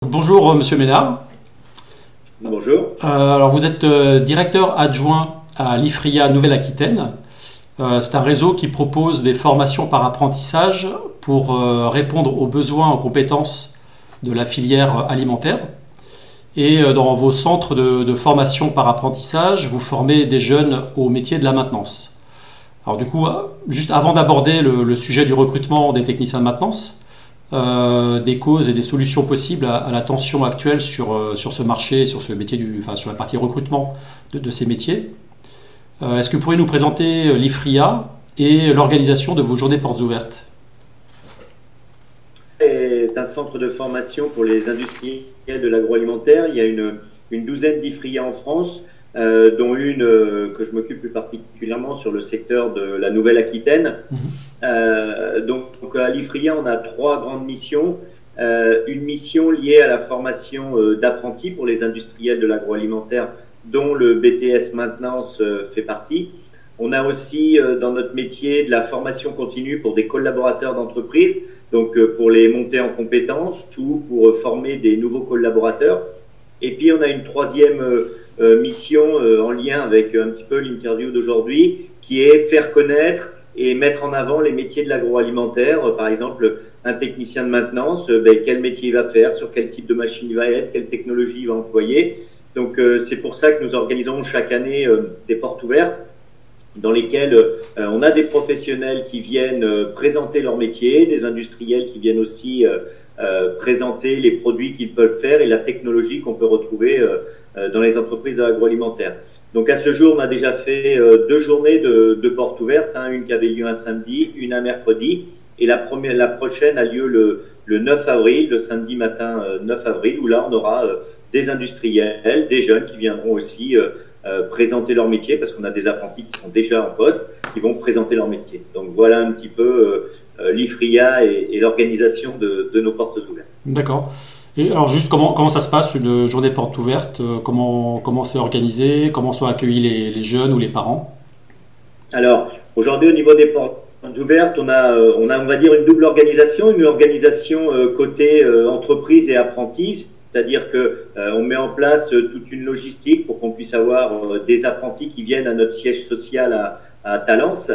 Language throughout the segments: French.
Bonjour Monsieur Ménard. Bonjour. Alors vous êtes directeur adjoint à l'IFRIA Nouvelle-Aquitaine. C'est un réseau qui propose des formations par apprentissage pour répondre aux besoins en compétences de la filière alimentaire. Et dans vos centres de formation par apprentissage, vous formez des jeunes au métier de la maintenance. Alors du coup, juste avant d'aborder le sujet du recrutement des techniciens de maintenance, des causes et des solutions possibles à la tension actuelle sur ce marché, sur ce métier, sur la partie recrutement de ces métiers. Est-ce que vous pourriez nous présenter l'IFRIA et l'organisation de vos journées portes ouvertes? C'est un centre de formation pour les industriels de l'agroalimentaire. Il y a une douzaine d'IFRIA en France, dont une que je m'occupe plus particulièrement sur le secteur de la Nouvelle-Aquitaine. Donc à l'IFRIA, on a trois grandes missions. Une mission liée à la formation d'apprentis pour les industriels de l'agroalimentaire, dont le BTS maintenance fait partie. On a aussi dans notre métier de la formation continue pour des collaborateurs d'entreprise, donc pour les monter en compétences ou pour former des nouveaux collaborateurs. Et puis on a une troisième mission en lien avec un petit peu l'interview d'aujourd'hui, qui est faire connaître et mettre en avant les métiers de l'agroalimentaire. Par exemple, un technicien de maintenance, quel métier il va faire, sur quel type de machine il va être, quelle technologie il va employer. Donc c'est pour ça que nous organisons chaque année des portes ouvertes dans lesquelles on a des professionnels qui viennent présenter leur métier, des industriels qui viennent aussi présenter les produits qu'ils peuvent faire et la technologie qu'on peut retrouver dans les entreprises de l'agroalimentaire. Donc à ce jour, on a déjà fait deux journées de portes ouvertes, une qui avait lieu un samedi, une un mercredi, et la prochaine a lieu le 9 avril, le samedi matin 9 avril, où là on aura des industriels, des jeunes qui viendront aussi présenter leur métier, parce qu'on a des apprentis qui sont déjà en poste, qui vont présenter leur métier. Donc voilà un petit peu l'IFRIA et l'organisation de nos portes ouvertes. D'accord. Et alors juste comment ça se passe une journée porte ouverte? Comment c'est organisé? Comment sont accueillis les jeunes ou les parents? Alors aujourd'hui, au niveau des portes ouvertes, on va dire une double organisation, une organisation côté entreprise et apprentis. C'est-à-dire qu'on met en place toute une logistique pour qu'on puisse avoir des apprentis qui viennent à notre siège social à Talence,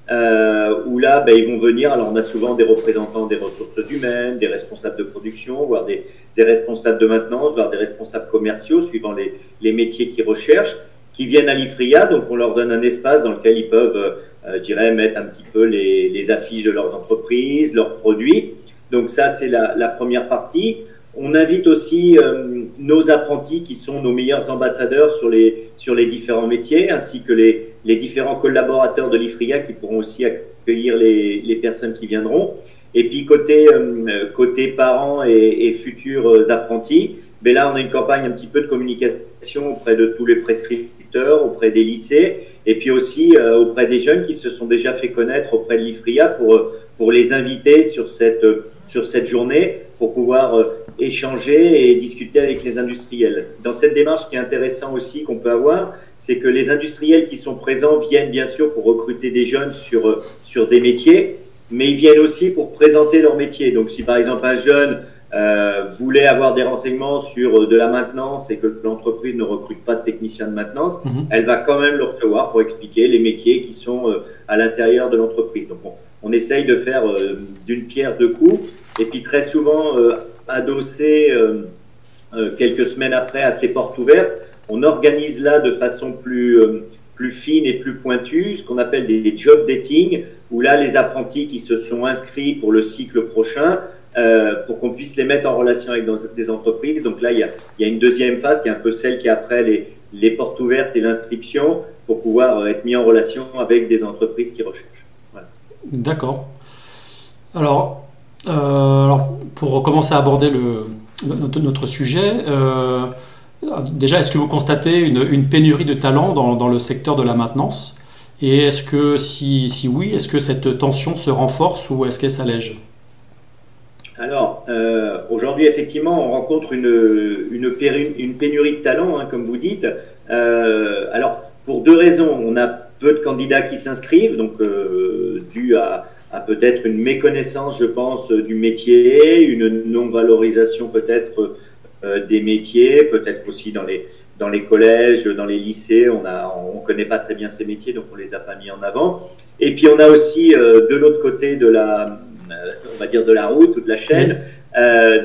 où là, ils vont venir. Alors, on a souvent des représentants des ressources humaines, des responsables de production, voire des responsables de maintenance, voire des responsables commerciaux, suivant les métiers qu'ils recherchent, qui viennent à l'IFRIA. Donc, on leur donne un espace dans lequel ils peuvent, je dirais, mettre un petit peu les affiches de leurs entreprises, leurs produits. Donc, ça, c'est la première partie. On invite aussi nos apprentis qui sont nos meilleurs ambassadeurs sur les différents métiers, ainsi que les différents collaborateurs de l'IFRIA qui pourront aussi accueillir les personnes qui viendront. Et puis côté parents et futurs apprentis, là on a une campagne un petit peu de communication auprès de tous les prescripteurs, auprès des lycées, et puis aussi auprès des jeunes qui se sont déjà fait connaître auprès de l'IFRIA pour les inviter sur cette journée, pour pouvoir échanger et discuter avec les industriels. Dans cette démarche, ce qui est intéressant aussi qu'on peut avoir, c'est que les industriels qui sont présents viennent bien sûr pour recruter des jeunes sur des métiers, mais ils viennent aussi pour présenter leur métier. Donc si par exemple un jeune voulait avoir des renseignements sur de la maintenance et que l'entreprise ne recrute pas de technicien de maintenance, elle va quand même le recevoir pour expliquer les métiers qui sont à l'intérieur de l'entreprise. Donc on essaye de faire d'une pierre deux coups, et puis très souvent adossé quelques semaines après à ces portes ouvertes, on organise là de façon plus fine et plus pointue ce qu'on appelle des job dating, où là les apprentis qui se sont inscrits pour le cycle prochain, pour qu'on puisse les mettre en relation avec des entreprises. Donc là il y a une deuxième phase qui est un peu celle qui est après les portes ouvertes et l'inscription, pour pouvoir être mis en relation avec des entreprises qui recherchent. Voilà. D'accord. Alors pour commencer à aborder notre sujet, déjà, est-ce que vous constatez une pénurie de talents dans le secteur de la maintenance? Et est-ce que, si oui, est-ce que cette tension se renforce ou est-ce qu'elle s'allège? Alors, aujourd'hui, effectivement, on rencontre une pénurie de talents, comme vous dites. Alors, pour deux raisons. On a peu de candidats qui s'inscrivent, donc dû à à peut-être une méconnaissance, je pense, du métier, une non-valorisation peut-être des métiers, peut-être aussi dans les collèges, dans les lycées, on connaît pas très bien ces métiers, donc on les a pas mis en avant. Et puis on a aussi de l'autre côté de on va dire de la route ou de la chaîne,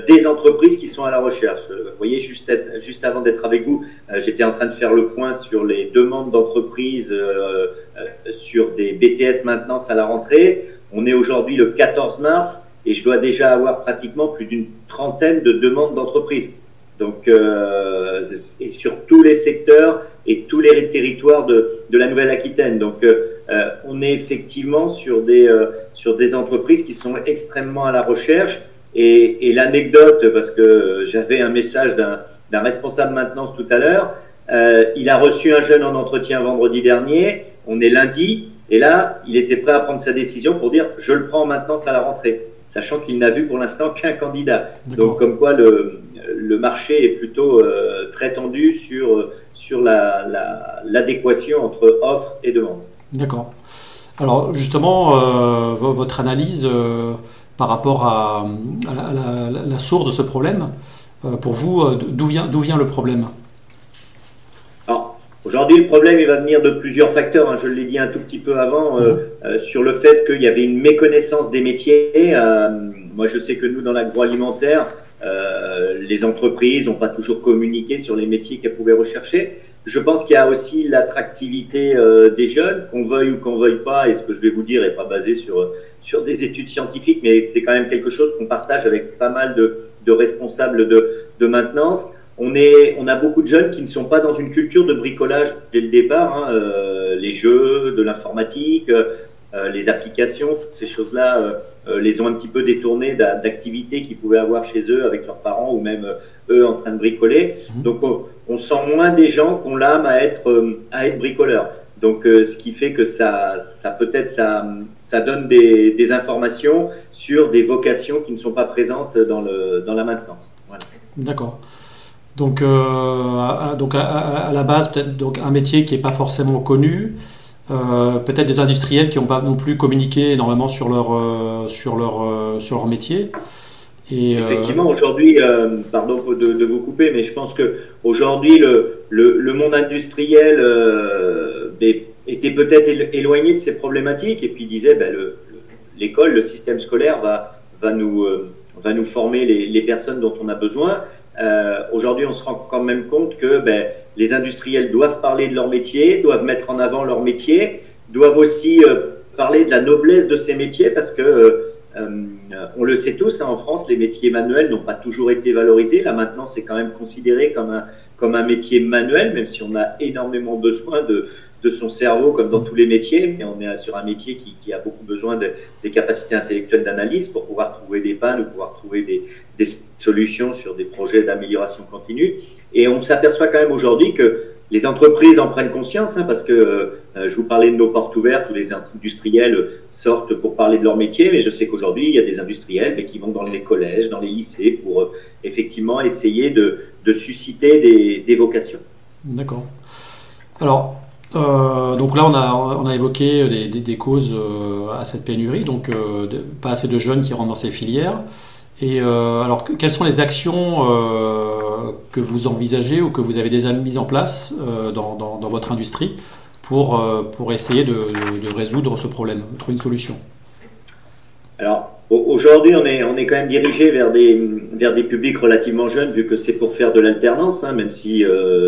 des entreprises qui sont à la recherche. Vous voyez, juste avant d'être avec vous, j'étais en train de faire le point sur les demandes d'entreprises sur des BTS maintenance à la rentrée. On est aujourd'hui le 14 mars et je dois déjà avoir pratiquement plus d'une trentaine de demandes d'entreprises. Donc, et sur tous les secteurs et tous les territoires de la Nouvelle-Aquitaine. Donc, on est effectivement sur des entreprises qui sont extrêmement à la recherche. Et l'anecdote, parce que j'avais un message d'un responsable maintenance tout à l'heure, il a reçu un jeune en entretien vendredi dernier, on est lundi, et là, il était prêt à prendre sa décision pour dire « je le prends en maintenance à la rentrée », sachant qu'il n'a vu pour l'instant qu'un candidat. Donc, comme quoi le marché est plutôt très tendu sur l'adéquation entre offre et demande. D'accord. Alors, justement, votre analyse par rapport à la source de ce problème, pour vous, d'où vient le problème? Alors, aujourd'hui, le problème, il va venir de plusieurs facteurs. Hein. Je l'ai dit un tout petit peu avant, sur le fait qu'il y avait une méconnaissance des métiers. Moi, je sais que nous, dans l'agroalimentaire, les entreprises n'ont pas toujours communiqué sur les métiers qu'elles pouvaient rechercher. Je pense qu'il y a aussi l'attractivité des jeunes, qu'on veuille ou qu'on veuille pas, et ce que je vais vous dire n'est pas basé sur des études scientifiques, mais c'est quand même quelque chose qu'on partage avec pas mal de responsables de maintenance. On a beaucoup de jeunes qui ne sont pas dans une culture de bricolage dès le départ, hein, les jeux, de l'informatique, les applications, toutes ces choses-là les ont un petit peu détournés d'activités qu'ils pouvaient avoir chez eux avec leurs parents ou même eux en train de bricoler. Donc on sent moins des gens qui ont l'âme à être bricoleurs. Donc ce qui fait que ça peut-être ça donne des informations sur des vocations qui ne sont pas présentes dans la maintenance. Voilà. D'accord. Donc à la base peut-être donc un métier qui n'est pas forcément connu. Peut-être des industriels qui n'ont pas non plus communiqué énormément sur leur métier. Et effectivement, aujourd'hui, pardon de vous couper, mais je pense que aujourd'hui le monde industriel était peut-être éloigné de ces problématiques et puis disait l'école, le système scolaire va nous former les personnes dont on a besoin. Aujourd'hui, on se rend quand même compte que les industriels doivent parler de leur métier, doivent mettre en avant leur métier, doivent aussi parler de la noblesse de ces métiers parce que on le sait tous, hein, en France, les métiers manuels n'ont pas toujours été valorisés. Là maintenant, c'est quand même considéré comme un métier manuel, même si on a énormément besoin de son cerveau, comme dans tous les métiers, mais on est sur un métier qui a beaucoup besoin des capacités intellectuelles d'analyse pour pouvoir trouver des pannes ou pouvoir trouver des solutions sur des projets d'amélioration continue. Et on s'aperçoit quand même aujourd'hui que les entreprises en prennent conscience, hein, parce que je vous parlais de nos portes ouvertes où les industriels sortent pour parler de leur métier, mais je sais qu'aujourd'hui, il y a des industriels qui vont dans les collèges, dans les lycées pour effectivement essayer de susciter des vocations. D'accord. Alors, donc là, on a évoqué des causes à cette pénurie, donc pas assez de jeunes qui rentrent dans ces filières. Et alors, quelles sont les actions que vous envisagez ou que vous avez déjà mises en place dans votre industrie pour essayer de résoudre ce problème, de trouver une solution? Alors, aujourd'hui, on est quand même dirigé vers des publics relativement jeunes, vu que c'est pour faire de l'alternance, hein, même si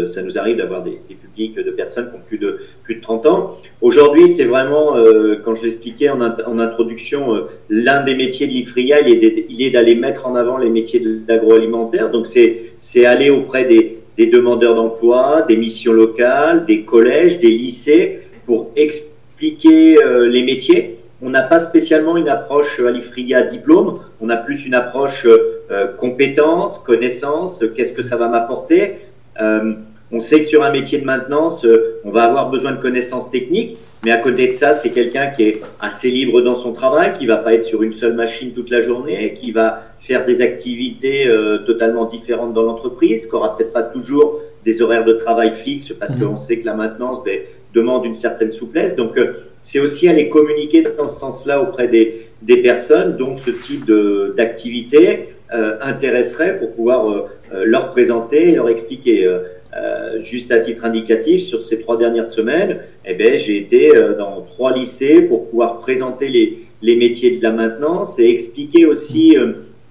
ça nous arrive d'avoir des publics de personnes qui ont plus de 30 ans. Aujourd'hui, c'est vraiment, quand je l'expliquais en introduction, l'un des métiers de l'IFRIA, il est d'aller mettre en avant les métiers de l'agroalimentaire. Donc, c'est aller auprès des demandeurs d'emploi, des missions locales, des collèges, des lycées, pour expliquer les métiers. On n'a pas spécialement une approche à l'IFRIA diplôme, on a plus une approche compétences, connaissances, qu'est-ce que ça va m'apporter. On sait que sur un métier de maintenance, on va avoir besoin de connaissances techniques, mais à côté de ça, c'est quelqu'un qui est assez libre dans son travail, qui va pas être sur une seule machine toute la journée, qui va faire des activités totalement différentes dans l'entreprise, qui aura peut-être pas toujours des horaires de travail fixes, parce qu'on sait que la maintenance, demande une certaine souplesse. Donc, c'est aussi aller communiquer dans ce sens-là auprès des personnes dont ce type d'activité intéresserait pour pouvoir leur présenter et leur expliquer. Juste à titre indicatif, sur ces 3 dernières semaines, eh ben, j'ai été dans 3 lycées pour pouvoir présenter les métiers de la maintenance et expliquer aussi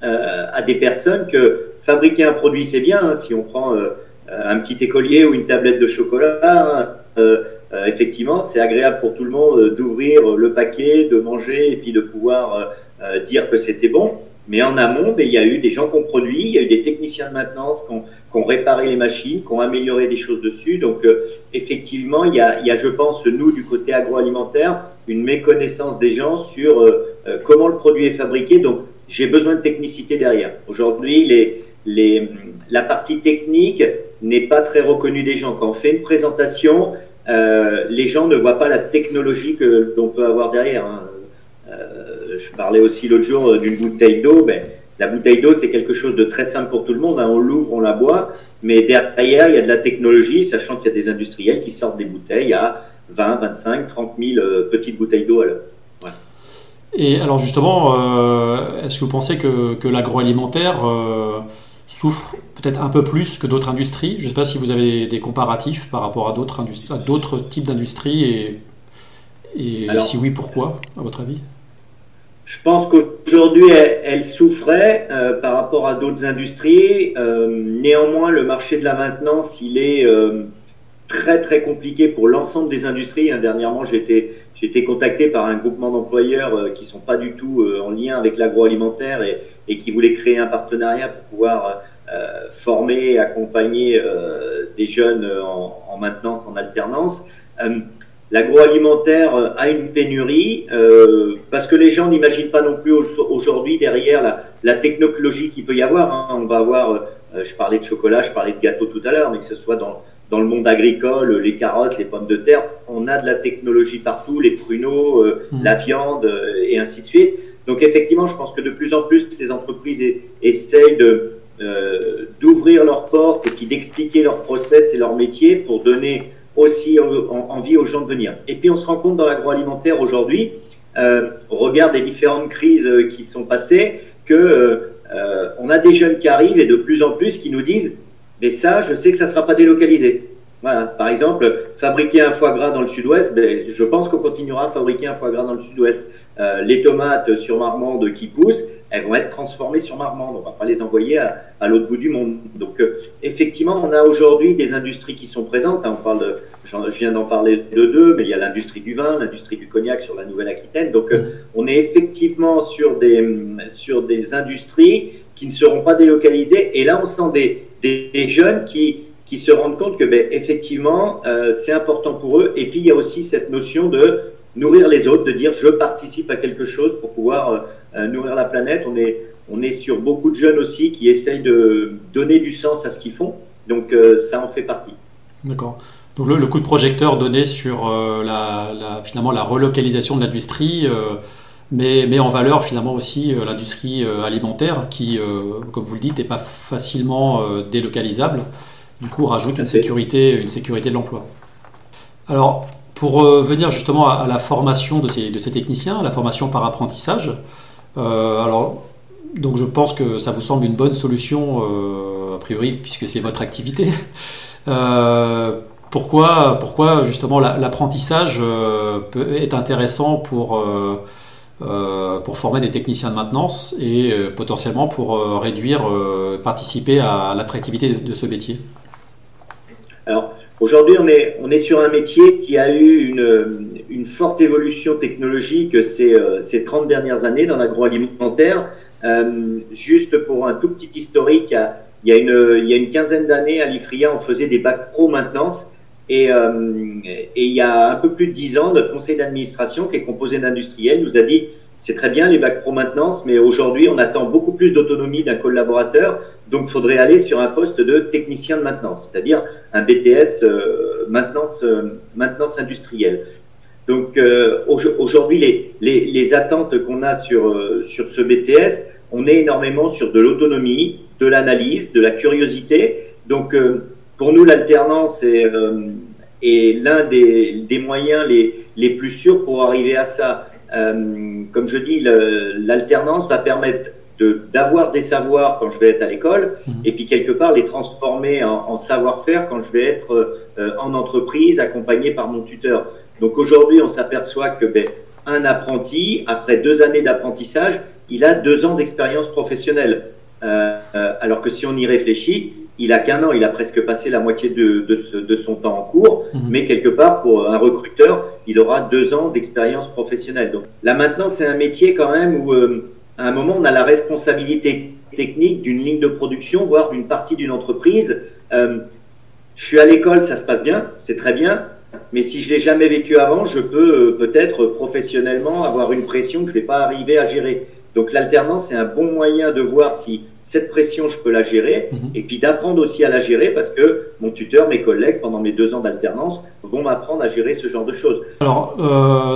à des personnes que fabriquer un produit, c'est bien. Hein, si on prend un petit écolier ou une tablette de chocolat, effectivement, c'est agréable pour tout le monde d'ouvrir le paquet, de manger et puis de pouvoir dire que c'était bon. Mais en amont, il y a eu des gens qui ont produit, il y a eu des techniciens de maintenance qui ont réparé les machines, qui ont amélioré des choses dessus. Donc, effectivement, il y a, je pense, nous, du côté agroalimentaire, une méconnaissance des gens sur comment le produit est fabriqué. Donc, j'ai besoin de technicité derrière. Aujourd'hui, la partie technique n'est pas très reconnue des gens. Quand on fait une présentation, les gens ne voient pas la technologie que l'on peut avoir derrière. Hein. Je parlais aussi l'autre jour d'une bouteille d'eau. Ben, la bouteille d'eau, c'est quelque chose de très simple pour tout le monde. Hein. On l'ouvre, on la boit. Mais derrière, il y a de la technologie, sachant qu'il y a des industriels qui sortent des bouteilles à 20, 25, 30 000 petites bouteilles d'eau à l'heure. Ouais. Et alors justement, est-ce que vous pensez que l'agroalimentaire souffre peut-être un peu plus que d'autres industries? Je ne sais pas si vous avez des comparatifs par rapport à d'autres types d'industries et alors, si oui, pourquoi, à votre avis? Je pense qu'aujourd'hui, elle souffrait par rapport à d'autres industries. Néanmoins, le marché de la maintenance, il est très très compliqué pour l'ensemble des industries. Dernièrement, j'ai été contacté par un groupement d'employeurs qui sont pas du tout en lien avec l'agroalimentaire et qui voulaient créer un partenariat pour pouvoir former et accompagner des jeunes en maintenance, en alternance. L'agroalimentaire a une pénurie parce que les gens n'imaginent pas non plus aujourd'hui derrière la technologie qu'il peut y avoir. Hein. On va avoir, je parlais de chocolat, je parlais de gâteau tout à l'heure, mais que ce soit dans le monde agricole, les carottes, les pommes de terre, on a de la technologie partout, les pruneaux, la viande et ainsi de suite. Donc effectivement, je pense que de plus en plus, les entreprises essayent d'ouvrir leurs portes et puis d'expliquer leur process et leur métier pour donner aussi envie aux gens de venir. Et puis on se rend compte dans l'agroalimentaire aujourd'hui, au regard des différentes crises qui sont passées, que on a des jeunes qui arrivent et de plus en plus qui nous disent « mais ça, je sais que ça ne sera pas délocalisé ». Voilà. Par exemple, fabriquer un foie gras dans le sud-ouest, je pense qu'on continuera à fabriquer un foie gras dans le sud-ouest. Les tomates sur Marmande qui poussent, elles vont être transformées sur Marmande. On ne va pas les envoyer à l'autre bout du monde. Donc, effectivement, on a aujourd'hui des industries qui sont présentes. Hein, je viens d'en parler de deux, mais il y a l'industrie du vin, l'industrie du cognac sur la Nouvelle-Aquitaine. Donc, on est effectivement sur des industries qui ne seront pas délocalisées. Et là, on sent des jeunes qui se rendent compte que, effectivement, c'est important pour eux. Et puis, il y a aussi cette notion de nourrir les autres, de dire je participe à quelque chose pour pouvoir nourrir la planète. On est sur beaucoup de jeunes aussi qui essayent de donner du sens à ce qu'ils font. Donc, ça en fait partie. D'accord. Donc, le coup de projecteur donné sur finalement la relocalisation de l'industrie, mais en valeur finalement aussi l'industrie alimentaire qui, comme vous le dites, n'est pas facilement délocalisable. Du coup, rajoute une sécurité de l'emploi. Alors, pour venir justement à la formation de ces techniciens, la formation par apprentissage, donc je pense que ça vous semble une bonne solution, a priori, puisque c'est votre activité. Pourquoi justement l'apprentissage est intéressant pour former des techniciens de maintenance et potentiellement pour participer à l'attractivité de ce métier? Alors, aujourd'hui, on est sur un métier qui a eu une forte évolution technologique ces 30 dernières années dans l'agroalimentaire. Juste pour un tout petit historique, il y a une quinzaine d'années, à l'IFRIA, on faisait des bacs pro maintenance. Et il y a un peu plus de 10 ans, notre conseil d'administration, qui est composé d'industriels, nous a dit c'est très bien les bacs pro maintenance, mais aujourd'hui, on attend beaucoup plus d'autonomie d'un collaborateur. Donc, il faudrait aller sur un poste de technicien de maintenance, c'est-à-dire un BTS maintenance industrielle. Donc, aujourd'hui, les attentes qu'on a sur ce BTS, on est énormément sur de l'autonomie, de l'analyse, de la curiosité. Donc, pour nous, l'alternance est l'un des moyens les plus sûrs pour arriver à ça. Comme je dis, l'alternance va permettre d'avoir des savoirs quand je vais être à l'école, et puis quelque part les transformer en savoir-faire quand je vais être en entreprise, accompagné par mon tuteur. Donc aujourd'hui, on s'aperçoit que un apprenti, après 2 années d'apprentissage, il a 2 ans d'expérience professionnelle. Alors que si on y réfléchit, il a qu'1 an, il a presque passé la moitié de son temps en cours, mais quelque part, pour un recruteur, il aura 2 ans d'expérience professionnelle. Donc là maintenant, c'est un métier quand même où, à un moment, on a la responsabilité technique d'une ligne de production, voire d'une partie d'une entreprise. Je suis à l'école, ça se passe bien, c'est très bien, mais si je l'ai jamais vécu avant, je peux peut-être professionnellement avoir une pression que je vais pas arriver à gérer. Donc l'alternance, c'est un bon moyen de voir si cette pression, je peux la gérer, et puis d'apprendre aussi à la gérer, parce que mon tuteur, mes collègues, pendant mes 2 ans d'alternance, vont m'apprendre à gérer ce genre de choses. Alors,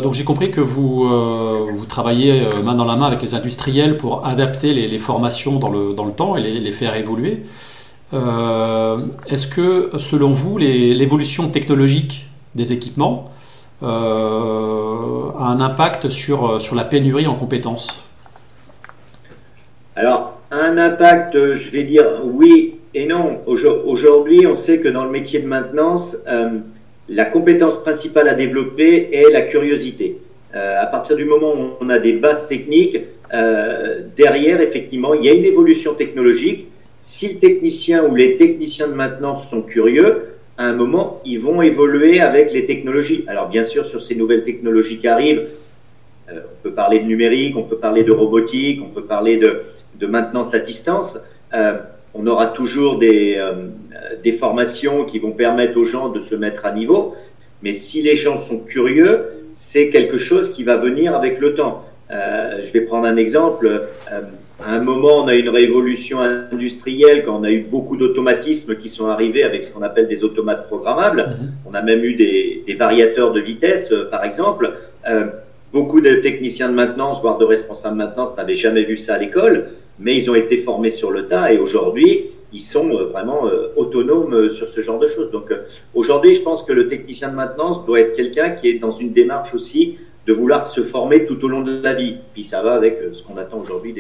donc j'ai compris que vous travaillez main dans la main avec les industriels pour adapter les formations dans le temps et les faire évoluer. Est-ce que, selon vous, l'évolution technologique des équipements a un impact sur la pénurie en compétences ? Alors, un impact, je vais dire oui et non. Aujourd'hui, on sait que dans le métier de maintenance, la compétence principale à développer est la curiosité. À partir du moment où on a des bases techniques, derrière, effectivement, il y a une évolution technologique. Si le technicien ou les techniciens de maintenance sont curieux, à un moment, ils vont évoluer avec les technologies. Alors, bien sûr, sur ces nouvelles technologies qui arrivent, on peut parler de numérique, on peut parler de robotique, on peut parler de maintenance à distance. On aura toujours des formations qui vont permettre aux gens de se mettre à niveau, mais si les gens sont curieux, c'est quelque chose qui va venir avec le temps. Je vais prendre un exemple. À un moment, on a eu une révolution industrielle quand on a eu beaucoup d'automatismes qui sont arrivés avec ce qu'on appelle des automates programmables. On a même eu des variateurs de vitesse, par exemple. Beaucoup de techniciens de maintenance, voire de responsables de maintenance, n'avaient jamais vu ça à l'école, mais ils ont été formés sur le tas et aujourd'hui, ils sont vraiment autonomes sur ce genre de choses. Donc aujourd'hui, je pense que le technicien de maintenance doit être quelqu'un qui est dans une démarche aussi de vouloir se former tout au long de la vie. Puis ça va avec ce qu'on attend aujourd'hui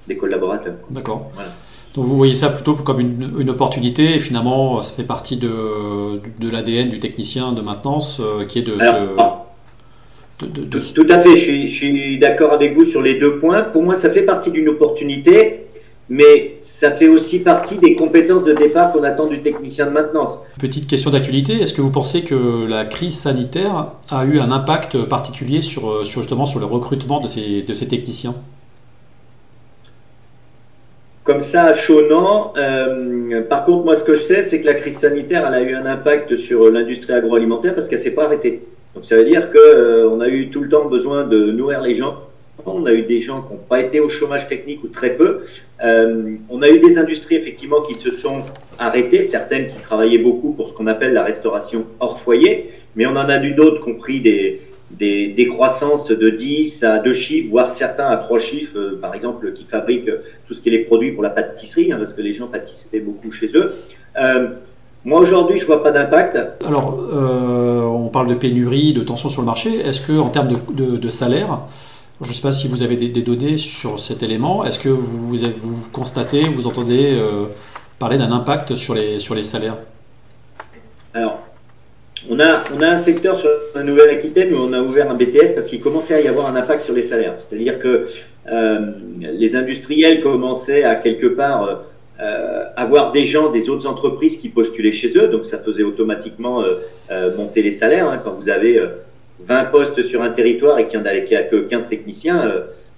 des collaborateurs. D'accord. Voilà. Donc vous voyez ça plutôt comme une opportunité et finalement, ça fait partie de l'ADN du technicien de maintenance qui est de Tout à fait, je suis d'accord avec vous sur les 2 points. Pour moi, ça fait partie d'une opportunité, mais ça fait aussi partie des compétences de départ qu'on attend du technicien de maintenance. Petite question d'actualité, est-ce que vous pensez que la crise sanitaire a eu un impact particulier justement sur le recrutement de ces techniciens ? Comme ça, à chaud, non. Par contre, moi, ce que je sais, c'est que la crise sanitaire, elle a eu un impact sur l'industrie agroalimentaire parce qu'elle ne s'est pas arrêtée. Donc ça veut dire qu'on a eu tout le temps besoin de nourrir les gens. On a eu des gens qui n'ont pas été au chômage technique ou très peu. On a eu des industries effectivement qui se sont arrêtées, certaines qui travaillaient beaucoup pour ce qu'on appelle la restauration hors foyer, mais on en a eu d'autres qui ont pris des croissances de 10 à 2 chiffres, voire certains à 3 chiffres, par exemple, qui fabriquent tout ce qui est les produits pour la pâtisserie, parce que les gens pâtissaient beaucoup chez eux. Moi, aujourd'hui, je vois pas d'impact. Alors, on parle de pénurie, de tension sur le marché. Est-ce que, en termes de salaire, je ne sais pas si vous avez des données sur cet élément, est-ce que vous constatez, vous entendez parler d'un impact sur les salaires ? Alors, on a un secteur sur la Nouvelle-Aquitaine où on a ouvert un BTS parce qu'il commençait à y avoir un impact sur les salaires. C'est-à-dire que les industriels commençaient à quelque part avoir des gens des autres entreprises qui postulaient chez eux, donc ça faisait automatiquement monter les salaires. Quand vous avez 20 postes sur un territoire et qu'il n'y a que 15 techniciens,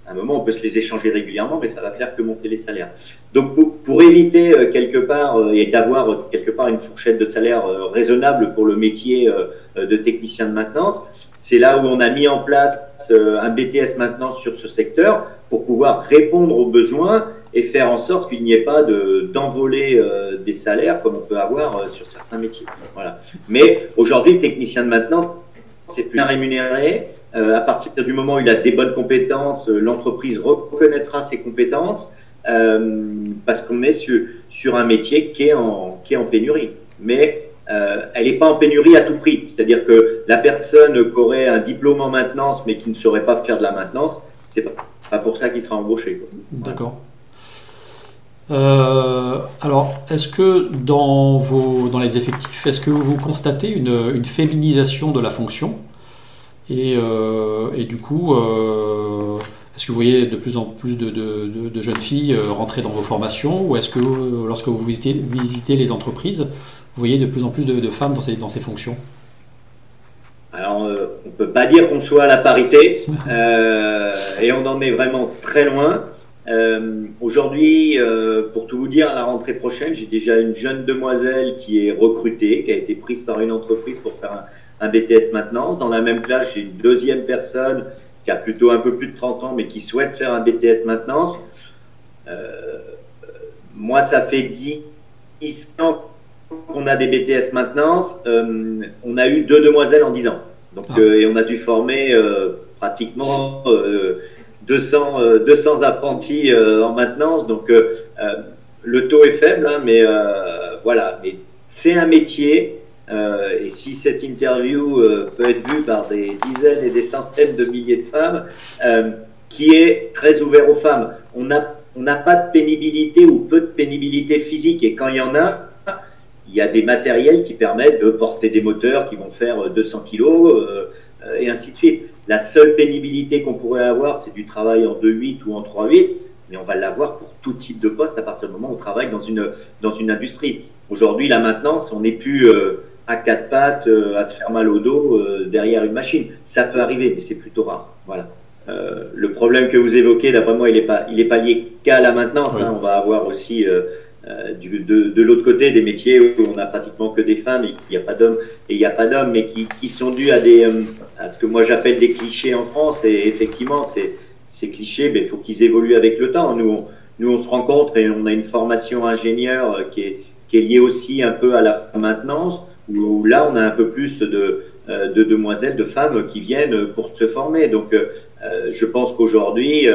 à un moment on peut se les échanger régulièrement, mais ça va faire que monter les salaires. Donc pour éviter quelque part et d'avoir quelque part une fourchette de salaire raisonnable pour le métier de technicien de maintenance, c'est là où on a mis en place un BTS maintenance sur ce secteur pour pouvoir répondre aux besoins et faire en sorte qu'il n'y ait pas d'envolée des salaires comme on peut avoir sur certains métiers. Voilà. Mais aujourd'hui, le technicien de maintenance, c'est plus bien rémunéré. À partir du moment où il a des bonnes compétences, l'entreprise reconnaîtra ses compétences parce qu'on est sur un métier qui est en pénurie. Mais elle n'est pas en pénurie à tout prix. C'est-à-dire que la personne qui aurait un diplôme en maintenance mais qui ne saurait pas faire de la maintenance, c'est pas pour ça qu'il sera embauché. D'accord. Alors, est-ce que dans les effectifs, est-ce que vous constatez une féminisation de la fonction et du coup, est-ce que vous voyez de plus en plus de jeunes filles rentrer dans vos formations, ou est-ce que lorsque vous visitez les entreprises, vous voyez de plus en plus de femmes dans ces fonctions? Alors, on ne peut pas dire qu'on soit à la parité, et on en est vraiment très loin. Aujourd'hui, pour tout vous dire, à la rentrée prochaine, j'ai déjà une jeune demoiselle qui est recrutée, qui a été prise par une entreprise pour faire un BTS maintenance. Dans la même classe, j'ai une deuxième personne qui a plutôt un peu plus de 30 ans, mais qui souhaite faire un BTS maintenance. Moi, ça fait 10 ans qu'on a des BTS maintenance. On a eu 2 demoiselles en 10 ans. Donc, et on a dû former pratiquement 200 apprentis en maintenance. Donc, le taux est faible, hein, mais voilà. Mais c'est un métier. Et si cette interview peut être vue par des dizaines et des centaines de milliers de femmes, qui est très ouvert aux femmes. On n'a pas de pénibilité ou peu de pénibilité physique. Et quand il y en a, il y a des matériels qui permettent de porter des moteurs qui vont faire 200 kilos et ainsi de suite. La seule pénibilité qu'on pourrait avoir, c'est du travail en 2-8 ou en 3-8, mais on va l'avoir pour tout type de poste à partir du moment où on travaille dans une industrie. Aujourd'hui, la maintenance, on n'est plus à 4 pattes, à se faire mal au dos derrière une machine. Ça peut arriver, mais c'est plutôt rare. Voilà. Le problème que vous évoquez, d'après moi, il est pas lié qu'à la maintenance. Oui. Hein. On va avoir aussi de l'autre côté des métiers où on n'a pratiquement que des femmes et il n'y a pas d'hommes, mais qui sont dus à ce que moi j'appelle des clichés en France. Et effectivement, ces clichés, il faut qu'ils évoluent avec le temps. Nous, on se rencontre et on a une formation ingénieur qui est liée aussi un peu à la maintenance, où là, on a un peu plus de demoiselles, de femmes qui viennent pour se former. Donc, je pense qu'aujourd'hui,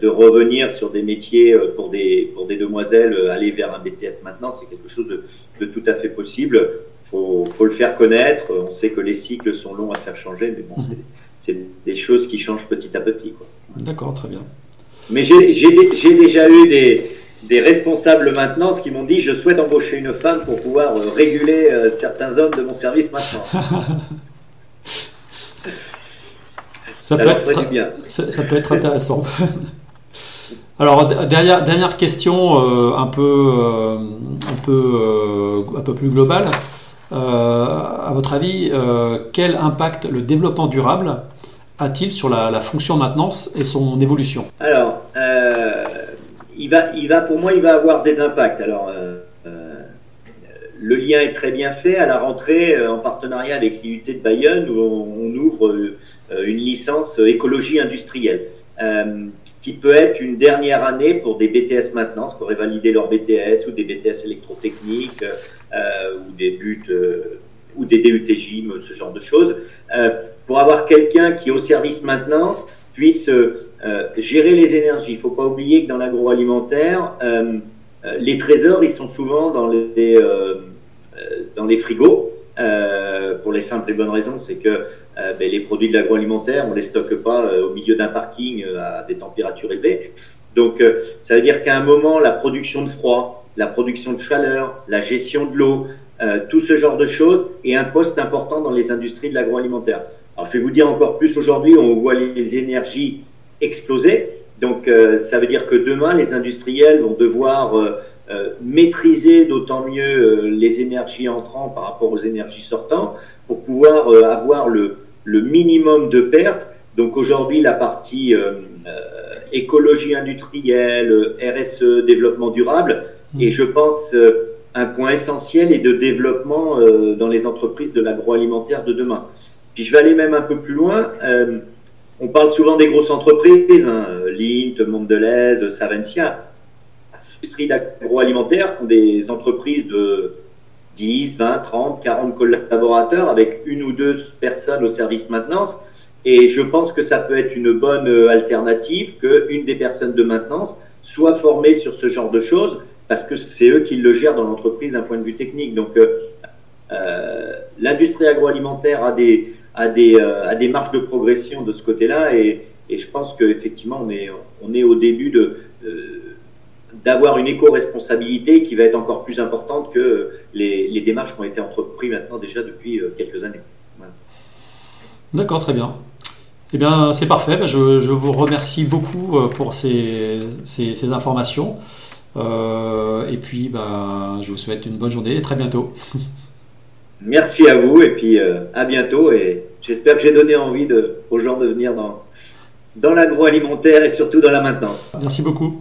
de revenir sur des métiers pour des demoiselles, aller vers un BTS maintenant, c'est quelque chose de tout à fait possible. Faut le faire connaître. On sait que les cycles sont longs à faire changer, mais bon, c'est des choses qui changent petit à petit, quoi. D'accord, très bien. Mais j'ai déjà eu des responsables maintenance qui m'ont dit: je souhaite embaucher une femme pour pouvoir réguler certains hommes de mon service maintenant. Ça peut être intéressant. Alors, dernière question un peu plus globale. À votre avis, quel impact le développement durable a-t-il sur la fonction maintenance et son évolution? Alors, pour moi, il va avoir des impacts. Alors, le lien est très bien fait. À la rentrée, en partenariat avec l'IUT de Bayonne, où on ouvre une licence écologie industrielle, qui peut être une dernière année pour des BTS maintenance, qui auraient validé leur BTS, ou des BTS électrotechniques, ou des DUTJ, ce genre de choses, pour avoir quelqu'un qui, au service maintenance, puisse gérer les énergies. Il ne faut pas oublier que dans l'agroalimentaire, les trésors, ils sont souvent dans les frigos, pour les simples et bonnes raisons, c'est que les produits de l'agroalimentaire, on ne les stocke pas au milieu d'un parking à des températures élevées. Donc, ça veut dire qu'à un moment, la production de froid, la production de chaleur, la gestion de l'eau, tout ce genre de choses est un poste important dans les industries de l'agroalimentaire. Alors, je vais vous dire encore plus aujourd'hui, on voit les énergies exploser. Donc, ça veut dire que demain, les industriels vont devoir maîtriser d'autant mieux les énergies entrantes par rapport aux énergies sortantes pour pouvoir avoir le minimum de pertes. Donc, aujourd'hui, la partie écologie industrielle, RSE, développement durable, et je pense un point essentiel est de développement dans les entreprises de l'agroalimentaire de demain. Puis je vais aller même un peu plus loin. On parle souvent des grosses entreprises, hein, Lindt, Mondelez, Savencia. L'industrie agroalimentaire sont des entreprises de 10, 20, 30, 40 collaborateurs avec une ou deux personnes au service maintenance. Et je pense que ça peut être une bonne alternative qu'une des personnes de maintenance soit formée sur ce genre de choses, parce que c'est eux qui le gèrent dans l'entreprise d'un point de vue technique. Donc, l'industrie agroalimentaire a des marges de progression de ce côté-là, et je pense qu'effectivement on est au début d'avoir une éco-responsabilité qui va être encore plus importante que les démarches qui ont été entreprises maintenant déjà depuis quelques années. Voilà. D'accord, très bien. Eh bien, c'est parfait. Ben, je vous remercie beaucoup pour ces informations. Et puis, ben, je vous souhaite une bonne journée et très bientôt. Merci à vous, et puis à bientôt, et j'espère que j'ai donné envie aux gens de venir dans l'agroalimentaire et surtout dans la maintenance. Merci beaucoup.